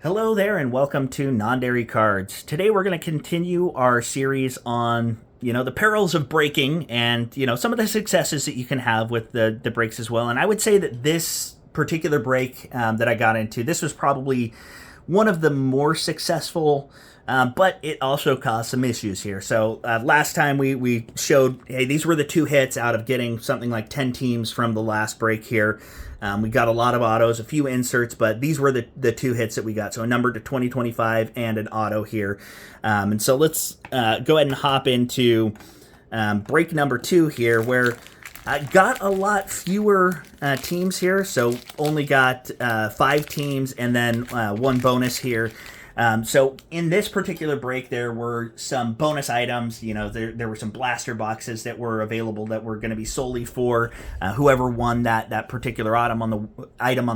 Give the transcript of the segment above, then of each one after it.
Hello there and welcome to Non-Dairy Cards. Today we're going to continue our series on, the perils of breaking and, some of the successes that you can have with the breaks as well. And I would say that this particular break that I got into, this was probably one of the more successful, but it also caused some issues here. So last time we showed, hey, these were the two hits out of getting something like 10 teams from the last break here. We got a lot of autos, a few inserts, but these were the two hits that we got. So a number to 2025 and an auto here. And so let's go ahead and hop into break number 2 here, where I got a lot fewer teams here. So only got 5 teams and then one bonus here. So in this particular break, there were some bonus items. There were some blaster boxes that were available that were going to be solely for whoever won that particular item on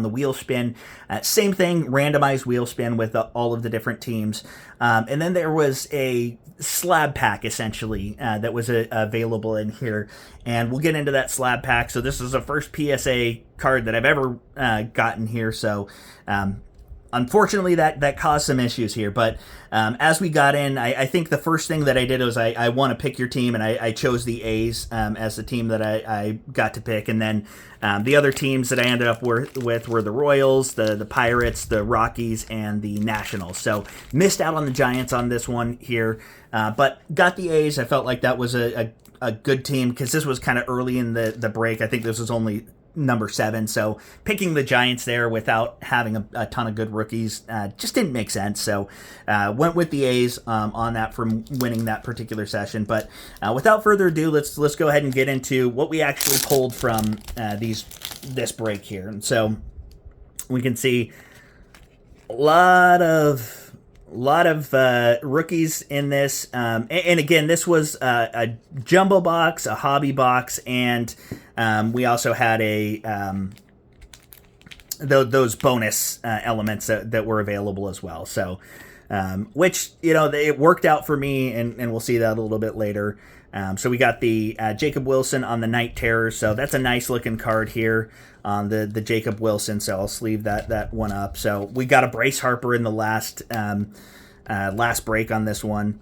the wheel spin. Same thing, randomized wheel spin with all of the different teams. And then there was a slab pack essentially that was available in here, and we'll get into that slab pack. So this is the first PSA card that I've ever gotten here. So unfortunately, that caused some issues here, but as we got in, I think the first thing that I did was I want to pick your team, and I chose the A's as the team that I got to pick, and then the other teams that I ended up with were the Royals, the Pirates, the Rockies, and the Nationals. So missed out on the Giants on this one here, but got the A's. I felt like that was a good team because this was kind of early in the break. I think this was only number 7, so picking the Giants there without having a ton of good rookies just didn't make sense. So went with the A's on that from winning that particular session. But without further ado, let's go ahead and get into what we actually pulled from this break here. And so we can see a lot of rookies in this, and again, this was a jumbo box, a hobby box, and we also had those bonus elements that were available as well. So which it worked out for me, and we'll see that a little bit later. So we got the Jacob Wilson on the Night Terror, so that's a nice looking card here on the Jacob Wilson, so I'll sleeve that one up. So we got a Bryce Harper in the last break on this one,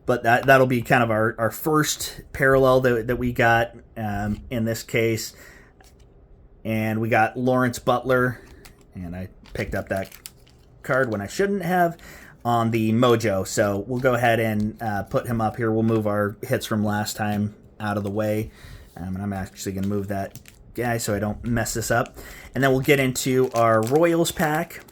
but that'll be kind of our first parallel that we got in this case. And we got Lawrence Butler, and I picked up that card when I shouldn't have, on the Mojo. So we'll go ahead and put him up here. We'll move our hits from last time out of the way. And I'm actually going to move that guy so I don't mess this up. And then we'll get into our Royals pack,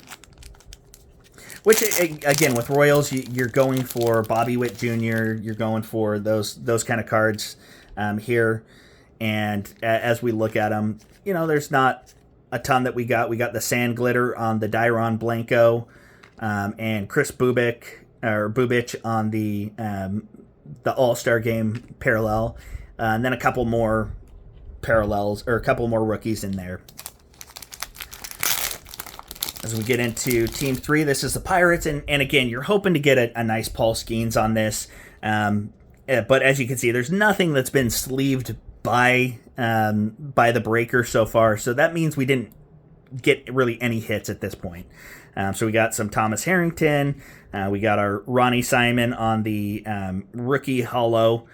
which, again, with Royals, you're going for Bobby Witt Jr., you're going for those kind of cards here. And as we look at them, there's not a ton that we got. We got the Sand Glitter on the Dairon Blanco, and Chris Bubich on the All-Star Game parallel, and then a couple more parallels, or a couple more rookies in there. As we get into Team 3, this is the Pirates, and again, you're hoping to get a nice Paul Skeens on this, but as you can see, there's nothing that's been sleeved by the breaker so far, so that means we didn't get really any hits at this point. So we got some Thomas Harrington, we got our Ronnie Simon on the rookie holo,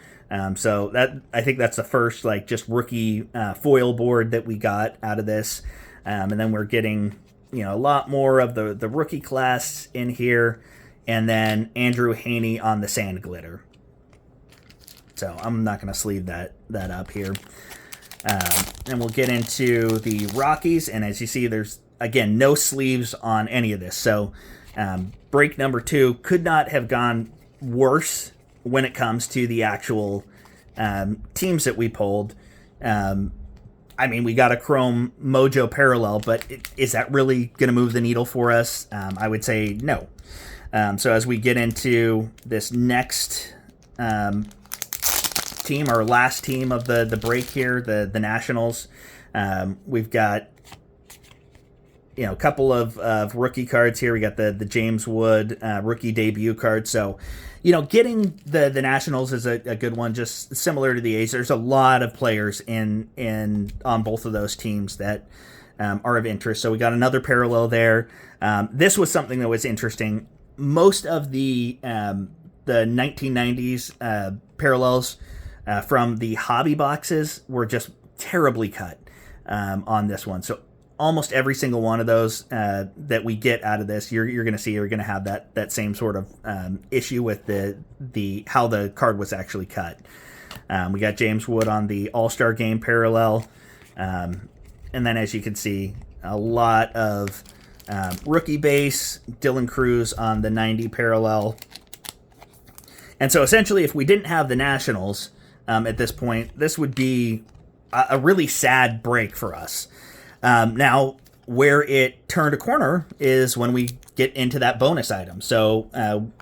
so that, I think that's the first just rookie foil board that we got out of this, and then we're getting a lot more of the rookie class in here, and then Andrew Haney on the Sand Glitter. So I'm not going to sleeve that up here. And we'll get into the Rockies, and as you see, there's, again, no sleeves on any of this. So break number 2 could not have gone worse when it comes to the actual teams that we pulled. We got a Chrome Mojo parallel, but is that really going to move the needle for us? I would say no. So as we get into this next team, our last team of the break here, the Nationals, we've got a couple of rookie cards here. We got the James Wood rookie debut card. So getting the Nationals is a good one, just similar to the A's. There's a lot of players on both of those teams that are of interest. So we got another parallel there. This was something that was interesting. Most of the 1990s parallels from the hobby boxes were just terribly cut on this one. So almost every single one of those that we get out of this, you're going to see you're going to have that same sort of issue with the how the card was actually cut. We got James Wood on the All-Star Game parallel, and then as you can see, a lot of rookie base, Dylan Cruz on the 90 parallel. And so essentially, if we didn't have the Nationals at this point, this would be a really sad break for us. Now, where it turned a corner is when we get into that bonus item. So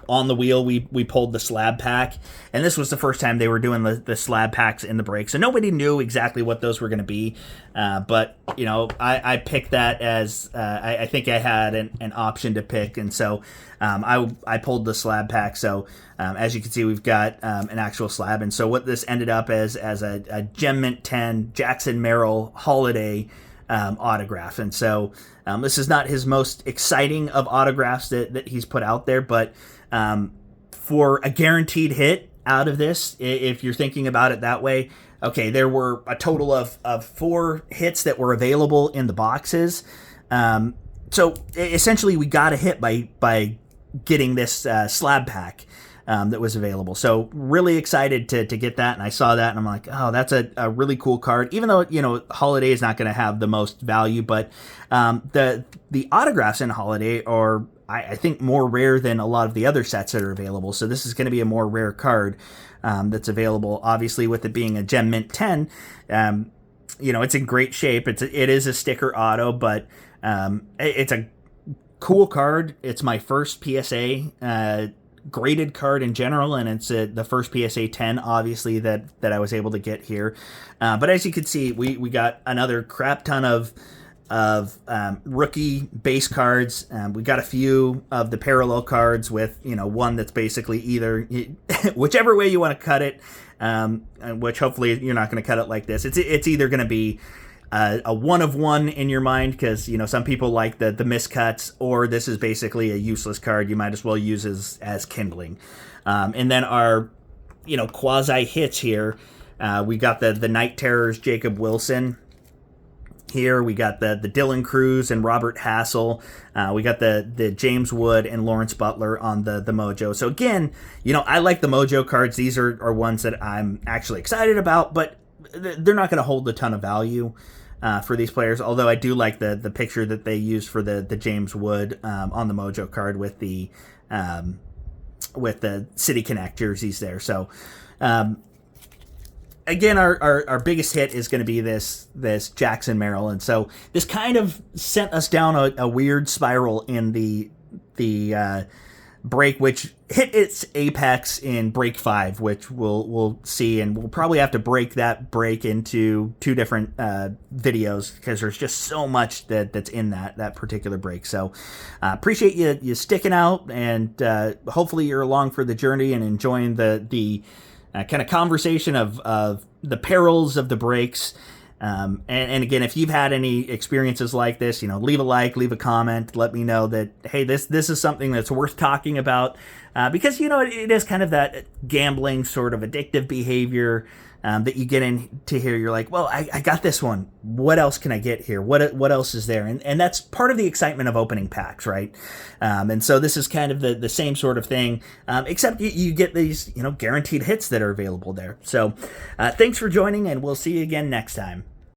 on the wheel, we pulled the slab pack, and this was the first time they were doing the slab packs in the break. So nobody knew exactly what those were going to be, but you know, I picked that as I think I had an option to pick, and so I pulled the slab pack. So as you can see, we've got an actual slab, and so what this ended up as a Gem Mint 10 Jackson Merrill Holiday autograph. And so this is not his most exciting of autographs that he's put out there, but for a guaranteed hit out of this, if you're thinking about it that way, okay, there were a total of 4 hits that were available in the boxes. So essentially we got a hit by getting this slab pack that was available. So really excited to get that, and I saw that and I'm like, oh, that's a really cool card, even though, you know, Holiday is not going to have the most value, but the autographs in Holiday are, I think, more rare than a lot of the other sets that are available. So this is going to be a more rare card that's available. Obviously, with it being a Gem Mint 10, you know, it's in great shape. It is a sticker auto, but it's a cool card. It's my first PSA graded card in general, and it's the first PSA 10, obviously, that I was able to get here. But as you can see, we got another crap ton of rookie base cards. We got a few of the parallel cards with, you know, one that's basically either whichever way you want to cut it, which hopefully you're not going to cut it like this. It's either going to be a one of one in your mind, because, you know, some people like the miscuts, or this is basically a useless card you might as well use as kindling. And then our, you know, quasi hits here, we got the Night Terrors Jacob Wilson here. We got the Dylan Cruz and Robert Hassel. We got the James Wood and Lawrence Butler on the Mojo. So again, you know, I like the Mojo cards. These are ones that I'm actually excited about, but they're not going to hold a ton of value for these players, although I do like the picture that they used for the James Wood on the Mojo card with the City Connect jerseys there. So again, our biggest hit is going to be this Jackson Merrill, and so this kind of sent us down a weird spiral in the break, which hit its apex in break 5, which we'll see, and we'll probably have to break that break into 2 different videos, because there's just so much that's in that particular break. So appreciate you sticking out, and hopefully you're along for the journey and enjoying the kind of conversation of the perils of the breaks. And again, if you've had any experiences like this, you know, leave a like, leave a comment, let me know that, hey, this is something that's worth talking about, because, you know, it is kind of that gambling sort of addictive behavior that you get into here. You're like, well, I got this one. What else can I get here? What else is there? And that's part of the excitement of opening packs, right? And so this is kind of the same sort of thing, except you get these, you know, guaranteed hits that are available there. So thanks for joining, and we'll see you again next time.